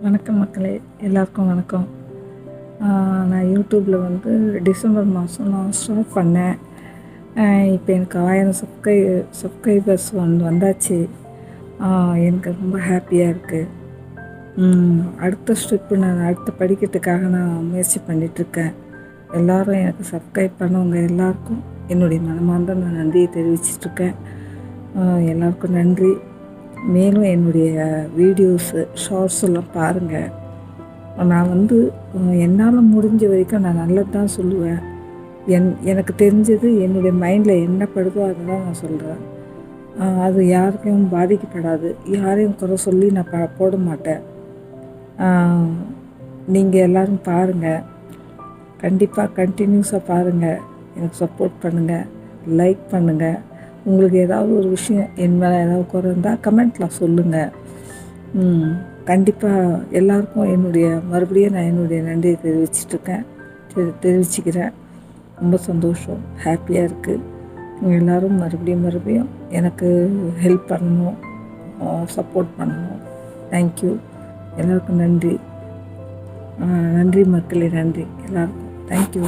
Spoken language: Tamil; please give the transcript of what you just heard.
வணக்கம் மக்களே, எல்லாருக்கும் வணக்கம். நான் யூடியூப்பில் வந்து டிசம்பர் மாதம் நான் ஸ்டார்ட் பண்ணேன். இப்போ எனக்கு 1000 சப்ஸ்கிரைபர்ஸ் வந்தாச்சு. எனக்கு ரொம்ப ஹாப்பியாக இருக்குது. அடுத்த ஸ்டெப்பு நான் அடுத்த படிக்கிறதுக்காக நான் முயற்சி பண்ணிகிட்ருக்கேன். எல்லோரும் எனக்கு சப்ஸ்கிரைப் பண்ணவங்க எல்லாருக்கும் என்னுடைய மனமார்ந்த நான் நன்றியை தெரிவிச்சிட்ருக்கேன். எல்லாருக்கும் நன்றி. மேலும் என்னுடைய வீடியோஸு ஷார்ட்ஸ் எல்லாம் பாருங்கள். நான் வந்து என்னால் முடிஞ்ச வரைக்கும் நான் நல்லது தான் சொல்லுவேன். எனக்கு தெரிஞ்சது என்னுடைய மைண்டில் என்ன படுதோ அதை தான் நான் சொல்கிறேன். அது யாருக்கும் பாதிக்கப்படாது. யாரையும் குறை சொல்லி நான் போட மாட்டேன். நீங்கள் எல்லோரும் பாருங்கள், கண்டிப்பாக கண்டினியூஸாக பாருங்கள், எனக்கு சப்போர்ட் பண்ணுங்கள், லைக் பண்ணுங்கள். உங்களுக்கு ஏதாவது ஒரு விஷயம் என் மேலே ஏதாவது குறை இருந்தால் கமெண்ட்டில் சொல்லுங்கள். கண்டிப்பாக எல்லாருக்கும் மறுபடியும் நான் என்னுடைய நன்றியை தெரிவிச்சுக்கிறேன். ரொம்ப சந்தோஷம், ஹாப்பியாக இருக்குது. நீங்கள் எல்லோரும் மறுபடியும் எனக்கு ஹெல்ப் பண்ணணும், சப்போர்ட் பண்ணணும். தேங்க்யூ. எல்லாருக்கும் நன்றி. நன்றி மக்களே, நன்றி எல்லாருக்கும். தேங்க்யூ.